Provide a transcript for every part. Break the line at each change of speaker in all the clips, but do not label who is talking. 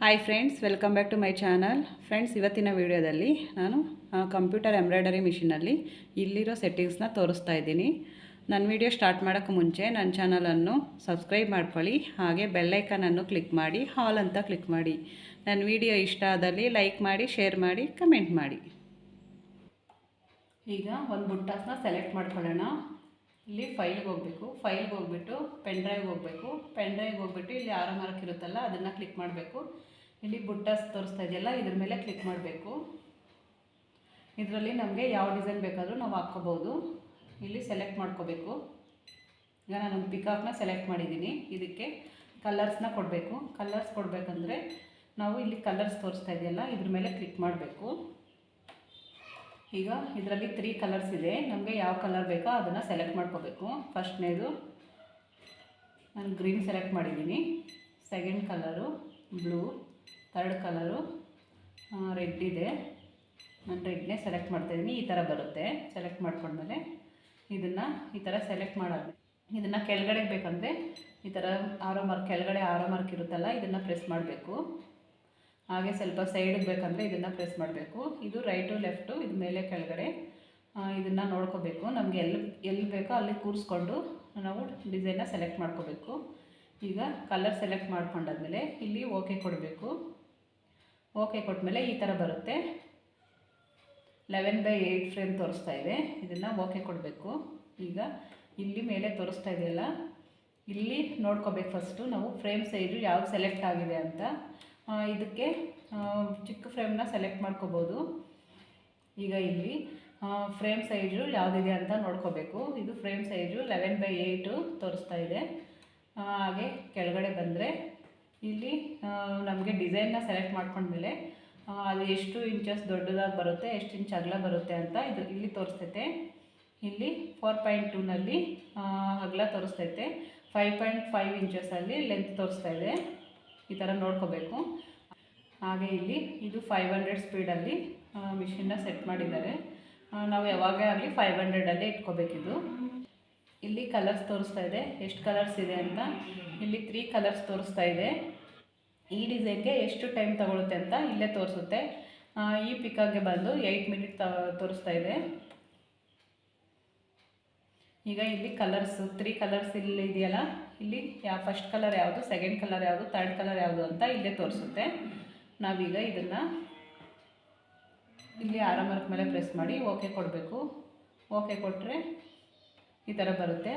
Hi friends, welcome back to my channel. Friends, ಇವತ್ತಿನ ವಿಡಿಯೋದಲ್ಲಿ ನಾನು ಕಂಪ್ಯೂಟರ್ ಎಂಬ್ರಾಯ್ಡರಿ ಮಿಷಿನಲ್ಲಿ ಇಲ್ಲಿರೋ ಸೆಟ್ಟಿಂಗ್ಸ್ನ ತೋರಿಸ್ತಾ ಇದ್ದೀನಿ. ನನ್ನ ವಿಡಿಯೋ ಸ್ಟಾರ್ಟ್ ಮಾಡೋಕ್ಕೆ ಮುಂಚೆ ನನ್ನ ಚಾನಲನ್ನು ಸಬ್ಸ್ಕ್ರೈಬ್ ಮಾಡ್ಕೊಳ್ಳಿ, ಹಾಗೆ ಬೆಲ್ಲೈಕನನ್ನು ಕ್ಲಿಕ್ ಮಾಡಿ, ಹಾಲ್ ಅಂತ ಕ್ಲಿಕ್ ಮಾಡಿ. ನನ್ನ ವಿಡಿಯೋ ಇಷ್ಟ ಆದಲ್ಲಿ ಲೈಕ್ ಮಾಡಿ, ಶೇರ್ ಮಾಡಿ, ಕಮೆಂಟ್ ಮಾಡಿ. ಈಗ ಒಂದು ಬುಟ್ಟಾಸ್ನ ಸೆಲೆಕ್ಟ್ ಮಾಡ್ಕೊಳ್ಳೋಣ. ಇಲ್ಲಿ ಫೈಲ್ಗೆ ಹೋಗಬೇಕು, ಫೈಲ್ಗೆ ಹೋಗ್ಬಿಟ್ಟು ಪೆನ್ ಡ್ರೈವ್ಗೆ ಹೋಗಬೇಕು, ಪೆನ್ ಡ್ರೈವ್ಗೆ ಹೋಗ್ಬಿಟ್ಟು ಇಲ್ಲಿ ಆರೋ ಮಾರ್ಕ್ ಇರುತ್ತಲ್ಲ ಅದನ್ನು ಕ್ಲಿಕ್ ಮಾಡಬೇಕು. ಇಲ್ಲಿ ಬುಟ್ಟಾಸ್ ತೋರಿಸ್ತಾ ಇದೆಯಲ್ಲ ಇದ್ರ ಮೇಲೆ ಕ್ಲಿಕ್ ಮಾಡಬೇಕು. ಇದರಲ್ಲಿ ನಮಗೆ ಯಾವ ಡಿಸೈನ್ ಬೇಕಾದರೂ ನಾವು ಹಾಕ್ಕೋಬೋದು. ಇಲ್ಲಿ ಸೆಲೆಕ್ಟ್ ಮಾಡ್ಕೋಬೇಕು. ಈಗ ನಾನೊಂದು ಪಿಕಾಕ್ನ ಸೆಲೆಕ್ಟ್ ಮಾಡಿದ್ದೀನಿ. ಇದಕ್ಕೆ ಕಲರ್ಸ್ನ ಕೊಡಬೇಕು. ಕಲರ್ಸ್ ಕೊಡಬೇಕಂದ್ರೆ ನಾವು ಇಲ್ಲಿ ಕಲರ್ಸ್ ತೋರಿಸ್ತಾ ಇದೆಯಲ್ಲ ಇದ್ರ ಮೇಲೆ ಕ್ಲಿಕ್ ಮಾಡಬೇಕು. ಈಗ ಇದರಲ್ಲಿ 3 ಕಲರ್ಸ್ ಇದೆ. ನಮಗೆ ಯಾವ ಕಲರ್ ಬೇಕೋ ಅದನ್ನು ಸೆಲೆಕ್ಟ್ ಮಾಡ್ಕೋಬೇಕು. ಫಸ್ಟ್ನೇದು ನಾನು ಗ್ರೀನ್ ಸೆಲೆಕ್ಟ್ ಮಾಡಿದ್ದೀನಿ, second colour blue, third colour red ಇದೆ. ನಾನು ರೆಡ್ನೇ ಸೆಲೆಕ್ಟ್ ಮಾಡ್ತಾಯಿದ್ದೀನಿ. ಈ ಥರ ಬರುತ್ತೆ. ಸೆಲೆಕ್ಟ್ ಮಾಡ್ಕೊಂಡ್ಮೇಲೆ ಇದನ್ನು ಈ ಥರ ಸೆಲೆಕ್ಟ್ ಮಾಡೋದು. ಇದನ್ನು ಕೆಳಗಡೆ ಬೇಕಂದರೆ ಈ ಥರ ಆರೋ ಮಾರ್ಕ್, ಕೆಳಗಡೆ ಆರೋ ಮಾರ್ಕ್ ಇರುತ್ತಲ್ಲ ಇದನ್ನು ಪ್ರೆಸ್ ಮಾಡಬೇಕು. ಹಾಗೆ ಸ್ವಲ್ಪ ಸೈಡಿಗೆ ಬೇಕಂದರೆ ಇದನ್ನು ಪ್ರೆಸ್ ಮಾಡಬೇಕು. ಇದು ರೈಟು ಲೆಫ್ಟು, ಇದು ಮೇಲೆ ಕೆಳಗಡೆ ಇದನ್ನು ನೋಡ್ಕೋಬೇಕು. ನಮಗೆ ಎಲ್ಲಿ ಬೇಕೋ ಅಲ್ಲಿ ಕೂರಿಸ್ಕೊಂಡು ನಾವು ಡಿಸೈನ್ನ ಸೆಲೆಕ್ಟ್ ಮಾಡ್ಕೋಬೇಕು. ಈಗ ಕಲರ್ ಸೆಲೆಕ್ಟ್ ಮಾಡ್ಕೊಂಡಾದ್ಮೇಲೆ ಇಲ್ಲಿ ಓಕೆ ಕೊಡಬೇಕು. ಓಕೆ ಕೊಟ್ಟಮೇಲೆ ಈ ಥರ ಬರುತ್ತೆ. 11/8 ಫ್ರೇಮ್ ತೋರಿಸ್ತಾ ಇದೆ. ಇದನ್ನು ಓಕೆ ಕೊಡಬೇಕು. ಈಗ ಇಲ್ಲಿ ಮೇಲೆ ತೋರಿಸ್ತಾ ಇದೆಯಲ್ಲ ಇಲ್ಲಿ ನೋಡ್ಕೋಬೇಕು. ಫಸ್ಟು ನಾವು ಫ್ರೇಮ್ ಸೈಜು ಯಾವ್ದು ಸೆಲೆಕ್ಟ್ ಆಗಿದೆ ಅಂತ. ಇದಕ್ಕೆ ಚಿಕ್ಕ ಫ್ರೇಮ್ನ ಸೆಲೆಕ್ಟ್ ಮಾಡ್ಕೋಬೋದು. ಈಗ ಇಲ್ಲಿ ಫ್ರೇಮ್ ಸೈಜು ಯಾವುದಿದೆ ಅಂತ ನೋಡ್ಕೋಬೇಕು. ಇದು ಫ್ರೇಮ್ ಸೈಜು 11/8 ತೋರಿಸ್ತಾ ಇದೆ. ಹಾಗೆ ಕೆಳಗಡೆ ಬಂದರೆ ಇಲ್ಲಿ ನಮಗೆ ಡಿಸೈನ್ನ ಸೆಲೆಕ್ಟ್ ಮಾಡ್ಕೊಂಡ್ಮೇಲೆ ಅದು ಎಷ್ಟು ಇಂಚಸ್ ದೊಡ್ಡದಾಗಿ ಬರುತ್ತೆ, ಎಷ್ಟು ಇಂಚ್ ಅಗಲ ಬರುತ್ತೆ ಅಂತ ಇದು ಇಲ್ಲಿ ತೋರಿಸ್ತೈತೆ. ಇಲ್ಲಿ 4.2ನಲ್ಲಿ ಅಗಲ ತೋರಿಸ್ತೈತೆ, 5.5 ಇಂಚಸಲ್ಲಿ ಲೆಂತ್ ತೋರಿಸ್ತಾ ಇದೆ. ಈ ಥರ ನೋಡ್ಕೋಬೇಕು. ಹಾಗೆ ಇಲ್ಲಿ ಇದು 500 ಸ್ಪೀಡಲ್ಲಿ ಮಿಷಿನ್ನ ಸೆಟ್ ಮಾಡಿದ್ದಾರೆ. ನಾವು ಯಾವಾಗಲೇ ಆಗಲಿ 500 ಇಟ್ಕೋಬೇಕಿದು. ಇಲ್ಲಿ ಕಲರ್ಸ್ ತೋರಿಸ್ತಾ ಇದೆ, ಎಷ್ಟು ಕಲರ್ಸ್ ಇದೆ ಅಂತ. ಇಲ್ಲಿ 3 ಕಲರ್ಸ್ ತೋರಿಸ್ತಾ ಇದೆ. ಈ ಡಿಸೈನ್ಗೆ ಎಷ್ಟು ಟೈಮ್ ತಗೊಳುತ್ತೆ ಅಂತ ಇಲ್ಲೇ ತೋರಿಸುತ್ತೆ. ಈ ಪಿಕಾಗೆ ಬಂದು 8 ಮಿನಿಟ್ ತೋರಿಸ್ತಾ ಇದೆ. ಈಗ ಇಲ್ಲಿ ಕಲರ್ಸು 3 ಕಲರ್ಸ್ ಇಲ್ಲಿ ಇದೆಯಲ್ಲ, ಇಲ್ಲಿ ಫಸ್ಟ್ ಕಲರ್ ಯಾವುದು, ಸೆಕೆಂಡ್ ಕಲರ್ ಯಾವುದು, ಥರ್ಡ್ ಕಲರ್ ಯಾವುದು ಅಂತ ಇಲ್ಲೇ ತೋರಿಸುತ್ತೆ. ನಾವೀಗ ಇದನ್ನು ಇಲ್ಲಿ ಆರೋ ಮಾರ್ಕ್ ಮೇಲೆ ಪ್ರೆಸ್ ಮಾಡಿ ಓಕೆ ಕೊಡಬೇಕು. ಓಕೆ ಕೊಟ್ಟರೆ ಈ ಥರ ಬರುತ್ತೆ.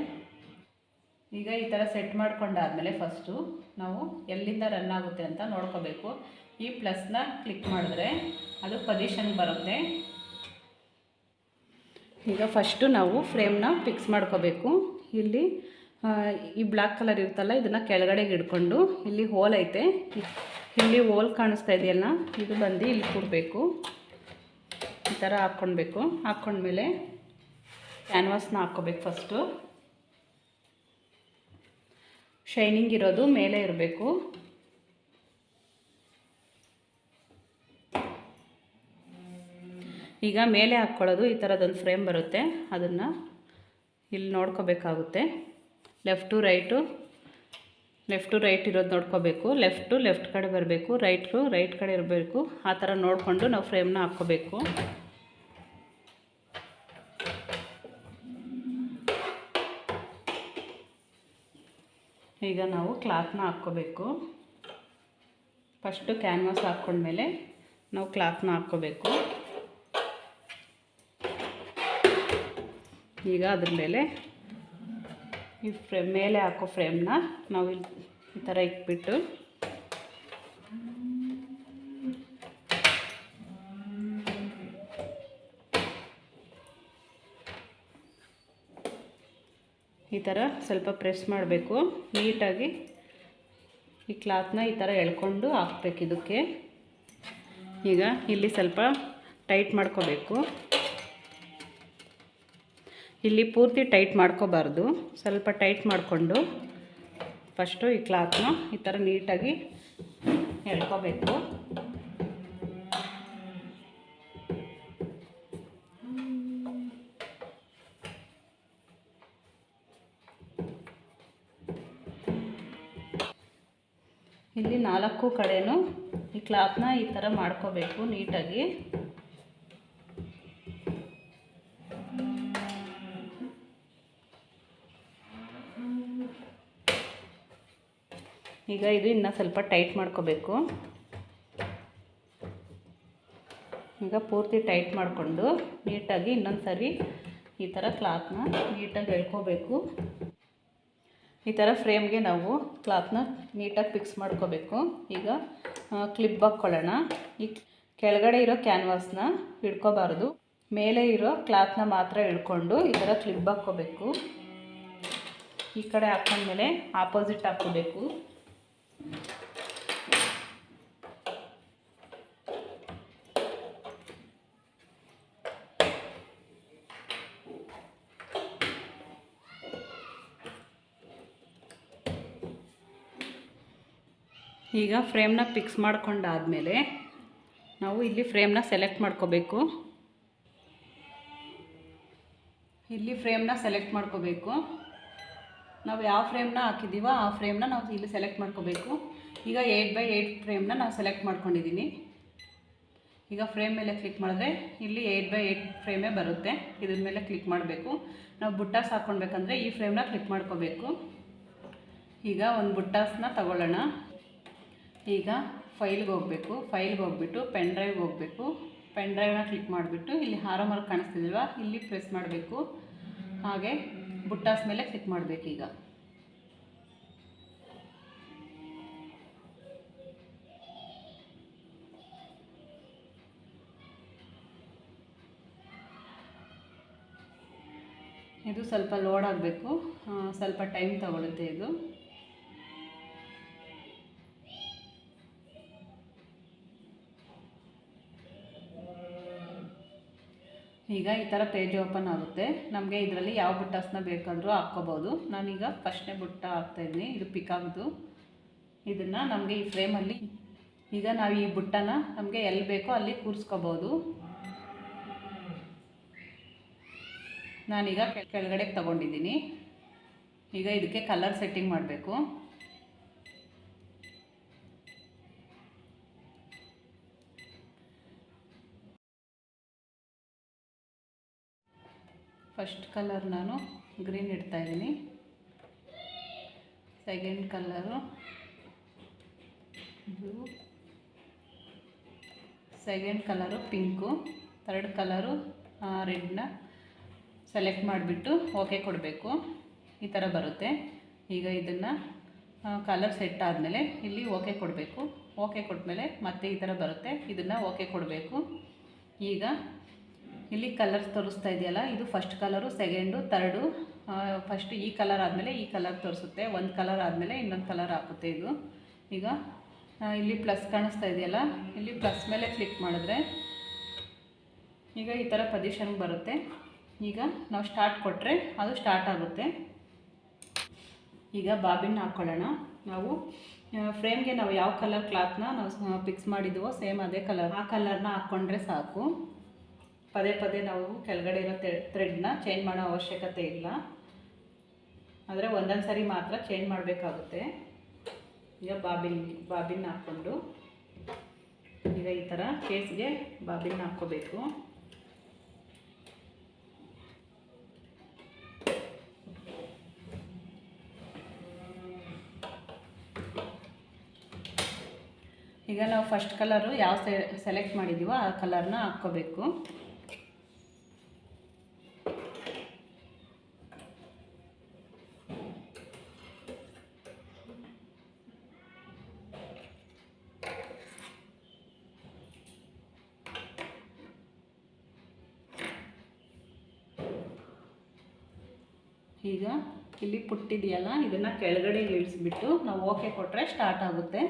ಈಗ ಈ ಥರ ಸೆಟ್ ಮಾಡ್ಕೊಂಡಾದಮೇಲೆ ಫಸ್ಟು ನಾವು ಎಲ್ಲಿಂದ ರನ್ ಆಗುತ್ತೆ ಅಂತ ನೋಡ್ಕೋಬೇಕು. ಈ ಪ್ಲಸ್ನ ಕ್ಲಿಕ್ ಮಾಡಿದ್ರೆ ಅದು ಪೊಸಿಷನ್ಗೆ ಬರುತ್ತೆ. ಈಗ ಫಸ್ಟು ನಾವು ಫ್ರೇಮ್ನ ಫಿಕ್ಸ್ ಮಾಡ್ಕೋಬೇಕು. ಇಲ್ಲಿ ಈ ಬ್ಲ್ಯಾಕ್ ಕಲರ್ ಇರುತ್ತಲ್ಲ ಇದನ್ನು ಕೆಳಗಡೆಗೆ ಹಿಡ್ಕೊಂಡು ಇಲ್ಲಿ ಹೋಲ್ ಐತೆ, ಇಲ್ಲಿ ಹೋಲ್ ಕಾಣಿಸ್ತಾ ಇದೆಯಲ್ಲ ಇದು ಬಂದು ಇಲ್ಲಿ ಕೂಡಬೇಕು. ಈ ಥರ ಹಾಕ್ಕೊಳ್ಬೇಕು. ಹಾಕ್ಕೊಂಡ್ಮೇಲೆ ಕ್ಯಾನ್ವಾಸ್ನ ಹಾಕ್ಕೋಬೇಕು. ಫಸ್ಟು ಶೈನಿಂಗ್ ಇರೋದು ಮೇಲೆ ಇರಬೇಕು. ಈಗ ಮೇಲೆ ಹಾಕ್ಕೊಳ್ಳೋದು ಈ ಥರದೊಂದು ಫ್ರೇಮ್ ಬರುತ್ತೆ. ಅದನ್ನು ಇಲ್ಲಿ ನೋಡ್ಕೋಬೇಕಾಗುತ್ತೆ. ಲೆಫ್ಟ್ ಟು ರೈಟ್ ಇರೋದು ನೋಡ್ಕೋಬೇಕು. ಲೆಫ್ಟ್ ಕಡೆ ಬರಬೇಕು, ರೈಟ್ ಕಡೆ ಇರಬೇಕು. ಆ ಥರ ನೋಡಿಕೊಂಡು ನಾವು ಫ್ರೇಮ್ನ ಹಾಕ್ಕೋಬೇಕು. ಈಗ ನಾವು ಕ್ಲಾತ್ನ ಹಾಕ್ಕೋಬೇಕು. ಫಸ್ಟು ಕ್ಯಾನ್ವಾಸ್ ಹಾಕ್ಕೊಂಡ್ಮೇಲೆ ನಾವು ಕ್ಲಾತ್ನ ಹಾಕ್ಕೋಬೇಕು. ಈಗ ಅದ್ರ ಮೇಲೆ ಈ ಮೇಲೆ ಹಾಕೋ ಫ್ರೇಮ್ನ ನಾವು ಇಲ್ಲಿ ಈ ಥರ ಇಟ್ಬಿಟ್ಟು ಈ ಥರ ಸ್ವಲ್ಪ ಪ್ರೆಸ್ ಮಾಡಬೇಕು. ನೀಟಾಗಿ ಈ ಕ್ಲಾತ್ನ ಈ ಥರ ಎಳ್ಕೊಂಡು ಹಾಕ್ಬೇಕು ಇದಕ್ಕೆ. ಈಗ ಇಲ್ಲಿ ಸ್ವಲ್ಪ ಟೈಟ್ ಮಾಡ್ಕೋಬೇಕು. ಇಲ್ಲಿ ಪೂರ್ತಿ ಟೈಟ್ ಮಾಡ್ಕೋಬಾರ್ದು, ಸ್ವಲ್ಪ ಟೈಟ್ ಮಾಡಿಕೊಂಡು ಫಸ್ಟು ಈ ಕ್ಲಾತ್ನ ಈ ಥರ ನೀಟಾಗಿ ಎಳ್ಕೋಬೇಕು. ಇಲ್ಲಿ 4 ಕಡೆನೂ ಕ್ಲಾತ್ನ ಈ ಥರ ಮಾಡ್ಕೋಬೇಕು ನೀಟಾಗಿ. ಈಗ ಇದು ಇನ್ನೂ ಸ್ವಲ್ಪ ಟೈಟ್ ಮಾಡ್ಕೋಬೇಕು. ಈಗ ಪೂರ್ತಿ ಟೈಟ್ ಮಾಡಿಕೊಂಡು ನೀಟಾಗಿ ಇನ್ನೊಂದು ಸರಿ ಈ ಥರ ಕ್ಲಾತ್ನ ನೀಟಾಗಿ ಎಳ್ಕೋಬೇಕು. ಈ ಥರ ಫ್ರೇಮ್ಗೆ ನಾವು ಕ್ಲಾತ್ನ ನೀಟಾಗಿ ಫಿಕ್ಸ್ ಮಾಡ್ಕೋಬೇಕು. ಈಗ ಕ್ಲಿಪ್ ಹಾಕ್ಕೊಳ್ಳೋಣ. ಈ ಕೆಳಗಡೆ ಇರೋ ಕ್ಯಾನ್ವಾಸ್ನ ಹಿಡ್ಕೋಬಾರ್ದು, ಮೇಲೆ ಇರೋ ಕ್ಲಾತ್ನ ಮಾತ್ರ ಹಿಡ್ಕೊಂಡು ಈ ಥರ ಕ್ಲಿಪ್ ಹಾಕ್ಕೋಬೇಕು. ಈ ಕಡೆ ಹಾಕ್ಕೊಂಡ್ಮೇಲೆ ಆಪೋಸಿಟ್ ಹಾಕ್ಕೋಬೇಕು. ಈಗ ಫ್ರೇಮ್ನ ಫಿಕ್ಸ್ ಮಾಡ್ಕೊಂಡಾದಮೇಲೆ ನಾವು ಇಲ್ಲಿ ಫ್ರೇಮ್ನ ಸೆಲೆಕ್ಟ್ ಮಾಡ್ಕೋಬೇಕು. ಇಲ್ಲಿ ಫ್ರೇಮ್ನ ಸೆಲೆಕ್ಟ್ ಮಾಡ್ಕೋಬೇಕು. ನಾವು ಯಾವ ಫ್ರೇಮ್ನ ಹಾಕಿದ್ದೀವೋ ಆ ಫ್ರೇಮ್ನ ನಾವು ಇಲ್ಲಿ ಸೆಲೆಕ್ಟ್ ಮಾಡ್ಕೋಬೇಕು. ಈಗ 8x8 ಫ್ರೇಮ್ನ ನಾವು ಸೆಲೆಕ್ಟ್ ಮಾಡ್ಕೊಂಡಿದ್ದೀನಿ. ಈಗ ಫ್ರೇಮ್ ಮೇಲೆ ಕ್ಲಿಕ್ ಮಾಡಿದ್ರೆ ಇಲ್ಲಿ 8x8 ಫ್ರೇಮೇ ಬರುತ್ತೆ. ಇದ್ರ ಮೇಲೆ ಕ್ಲಿಕ್ ಮಾಡಬೇಕು. ನಾವು ಬುಟ್ಟಾಸ್ ಹಾಕ್ಕೊಳ್ಬೇಕಂದ್ರೆ ಈ ಫ್ರೇಮ್ನ ಕ್ಲಿಕ್ ಮಾಡ್ಕೋಬೇಕು. ಈಗ ಒಂದು ಬುಟ್ಟಾಸ್ನ ತಗೊಳ್ಳೋಣ. ಈಗ ಫೈಲ್ಗೆ ಹೋಗಬೇಕು. ಫೈಲ್ಗೆ ಹೋಗ್ಬಿಟ್ಟು ಪೆನ್ ಡ್ರೈವ್ಗೆ ಹೋಗಬೇಕು. ಪೆನ್ ಡ್ರೈವ್ನ ಕ್ಲಿಕ್ ಮಾಡಿಬಿಟ್ಟು ಇಲ್ಲಿ ಆರೋ ಮಾರ್ಕ್ ಕಾಣಿಸ್ತಿಲ್ವ, ಇಲ್ಲಿ ಪ್ರೆಸ್ ಮಾಡಬೇಕು. ಹಾಗೆ ಬುಟ್ಟಾಸ್ ಮೇಲೆ ಕ್ಲಿಕ್ ಮಾಡಬೇಕು. ಈಗ ಇದು ಸ್ವಲ್ಪ ಲೋಡ್ ಆಗಬೇಕು, ಸ್ವಲ್ಪ ಟೈಮ್ ತಗೊಳುತ್ತೆ ಇದು. ಈಗ ಈ ಥರ ಪೇಜ್ ಓಪನ್ ಆಗುತ್ತೆ. ನಮಗೆ ಇದರಲ್ಲಿ ಯಾವ ಬುಟ್ಟಾಸ್ನ ಬೇಕಾದರೂ ಹಾಕ್ಕೋಬೋದು. ನಾನೀಗ ಫಸ್ಟ್ನೇ ಬುಟ್ಟ ಹಾಕ್ತಾಯಿದ್ದೀನಿ. ಇದು ಪಿಕಾಕ್ದು. ಇದನ್ನು ನಮಗೆ ಈ ಫ್ರೇಮಲ್ಲಿ ಈಗ ನಾವು ಈ ಬುಟ್ಟನ ನಮಗೆ ಎಲ್ಲಿ ಬೇಕೋ ಅಲ್ಲಿ ಕೂರಿಸ್ಕೋಬೋದು. ನಾನೀಗ ಕೆಳಗಡೆ ತಗೊಂಡಿದ್ದೀನಿ. ಈಗ ಇದಕ್ಕೆ ಕಲರ್ ಸೆಟ್ಟಿಂಗ್ ಮಾಡಬೇಕು. ಫಸ್ಟ್ ಕಲರ್ ನಾನು ಗ್ರೀನ್ ಇಡ್ತಾಯಿದ್ದೀನಿ. Second colour blue, second colour pink, third colour ರೆಡ್ನ ಸೆಲೆಕ್ಟ್ ಮಾಡಿಬಿಟ್ಟು ಓಕೆ ಕೊಡಬೇಕು. ಈ ಥರ ಬರುತ್ತೆ. ಈಗ ಇದನ್ನು ಕಲರ್ ಸೆಟ್ ಆದಮೇಲೆ ಇಲ್ಲಿ ಓಕೆ ಕೊಡಬೇಕು. ಓಕೆ ಕೊಟ್ಟಮೇಲೆ ಮತ್ತೆ ಈ ಥರ ಬರುತ್ತೆ. ಇದನ್ನು ಓಕೆ ಕೊಡಬೇಕು. ಈಗ ಇಲ್ಲಿ ಕಲರ್ಸ್ ತೋರಿಸ್ತಾ ಇದೆಯಲ್ಲ, ಇದು first colour, second, third. First ಈ ಕಲರ್ ಆದಮೇಲೆ ಈ ಕಲರ್ ತೋರಿಸುತ್ತೆ. ಒಂದು ಕಲರ್ ಆದಮೇಲೆ ಇನ್ನೊಂದು ಕಲರ್ ಹಾಕುತ್ತೆ ಇದು. ಈಗ ಇಲ್ಲಿ ಪ್ಲಸ್ ಕಾಣಿಸ್ತಾ ಇದೆಯಲ್ಲ, ಇಲ್ಲಿ ಪ್ಲಸ್ ಮೇಲೆ ಕ್ಲಿಕ್ ಮಾಡಿದ್ರೆ ಈಗ ಈ ಥರ ಪೊಸಿಷನ್ಗೆ ಬರುತ್ತೆ. ಈಗ ನಾವು ಸ್ಟಾರ್ಟ್ ಕೊಟ್ಟರೆ ಅದು ಸ್ಟಾರ್ಟ್ ಆಗುತ್ತೆ. ಈಗ ಬಾಬಿನ್ ಹಾಕ್ಕೊಳ್ಳೋಣ. ನಾವು ಫ್ರೇಮ್ಗೆ ನಾವು ಯಾವ ಕಲರ್ ಕ್ಲಾತ್ನ ನಾವು ಫಿಕ್ಸ್ ಮಾಡಿದ್ವೋ ಸೇಮ್ ಅದೇ ಕಲರ್, ಆ ಕಲರ್ನ ಹಾಕ್ಕೊಂಡ್ರೆ ಸಾಕು. ಪದೇ ಪದೇ ನಾವು ಕೆಳಗಡೆ ಇರೋ ಥ್ರೆಡ್ನ ಚೇಂಜ್ ಮಾಡೋ ಅವಶ್ಯಕತೆ ಇಲ್ಲ. ಆದರೆ ಒಂದೊಂದು ಸರಿ ಮಾತ್ರ ಚೇಂಜ್ ಮಾಡಬೇಕಾಗುತ್ತೆ. ಈಗ ಬಾಬಿನ್ ಹಾಕ್ಕೊಂಡು ಈಗ ಈ ಥರ ಕೇಸ್ಗೆ ಬಾಬಿನ್ ಹಾಕ್ಕೋಬೇಕು. ಈಗ ನಾವು ಫಸ್ಟ್ ಕಲರು ಯಾವ ಸೆಲೆಕ್ಟ್ ಮಾಡಿದ್ದೀವೋ ಆ ಕಲರ್ನ ಹಾಕ್ಕೋಬೇಕು. ಈಗ ಇಲ್ಲಿ ಪುಟ್ಟಿದೆಯಲ್ಲ, ಇದನ್ನು ಕೆಳಗಡೆ ಇಳಿಸ್ಬಿಟ್ಟು ನಾವು ಓಕೆ ಕೊಟ್ಟರೆ ಸ್ಟಾರ್ಟ್ ಆಗುತ್ತೆ.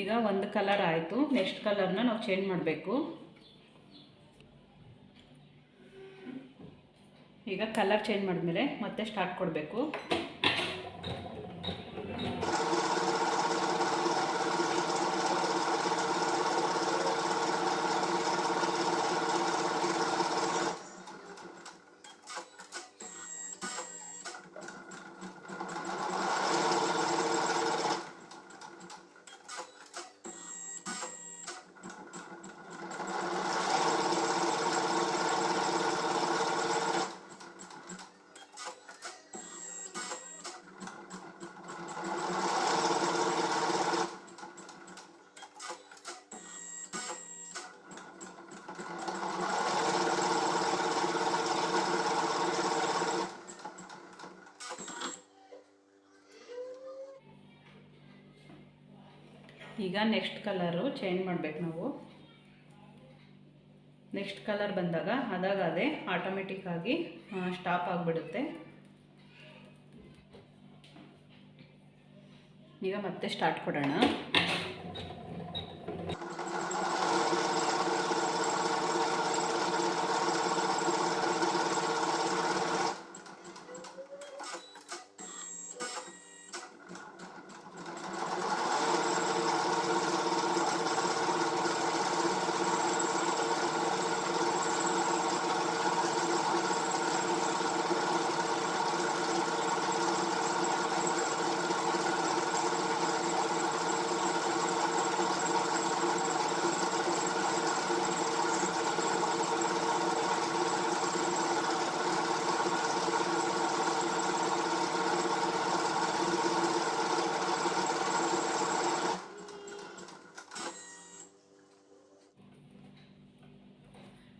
ಈಗ ಒಂದು ಕಲರ್ ಆಯಿತು. ನೆಕ್ಸ್ಟ್ ಕಲರ್ನ ನಾವು ಚೇಂಜ್ ಮಾಡಬೇಕು. ಈಗ ಕಲರ್ ಚೇಂಜ್ ಮಾಡಿದ್ಮೇಲೆ ಮತ್ತೆ ಸ್ಟಾರ್ಟ್ ಕೊಡಬೇಕು. ಈಗ ನೆಕ್ಸ್ಟ್ ಕಲರು ಚೇಂಜ್ ಮಾಡಬೇಕು ನಾವು. ನೆಕ್ಸ್ಟ್ ಕಲರ್ ಬಂದಾಗ ಅದೇ ಆಟೋಮೆಟಿಕ್ಕಾಗಿ ಸ್ಟಾಪ್ ಆಗಿಬಿಡುತ್ತೆ. ಈಗ ಮತ್ತೆ ಸ್ಟಾರ್ಟ್ ಕೊಡೋಣ.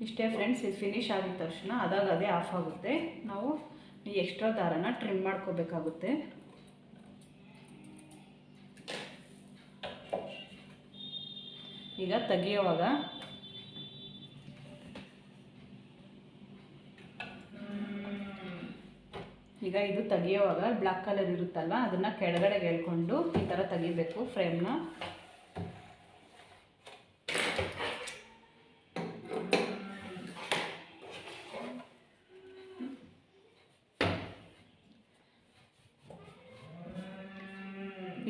ಇಷ್ಟೇ ಫ್ರೆಂಡ್ಸ್. ಇದು ಫಿನಿಶ್ ಆಗಿದ ತಕ್ಷಣ ಅದೇ ಆಫ್ ಆಗುತ್ತೆ. ನಾವು ಈ ಎಕ್ಸ್ಟ್ರಾ ದಾರನ ಟ್ರಿಮ್ ಮಾಡ್ಕೋಬೇಕಾಗುತ್ತೆ. ಈಗ ತೆಗಿಯೋವಾಗ ಇದು ತೆಗಿಯೋವಾಗ ಬ್ಲ್ಯಾಕ್ ಕಲರ್ ಇರುತ್ತಲ್ವ, ಅದನ್ನು ಕೆಳಗಡೆ ಎಳ್ಕೊಂಡು ಈ ಥರ ತೆಗಿಬೇಕು ಫ್ರೇಮ್ನ.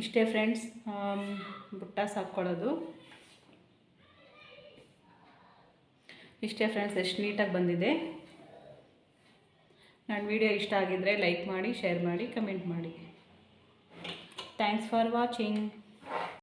ಇಷ್ಟೇ ಫ್ರೆಂಡ್ಸ್, ಬುಟ್ಟಾಸ್ ಹಾಕ್ಕೊಳ್ಳೋದು. ಇಷ್ಟೇ ಫ್ರೆಂಡ್ಸ್, ಎಷ್ಟು ನೀಟಾಗಿ ಬಂದಿದೆ. ನನ್ನ ವಿಡಿಯೋ ಇಷ್ಟ ಆಗಿದ್ದರೆ ಲೈಕ್ ಮಾಡಿ, ಶೇರ್ ಮಾಡಿ, ಕಮೆಂಟ್ ಮಾಡಿ. Thanks for watching.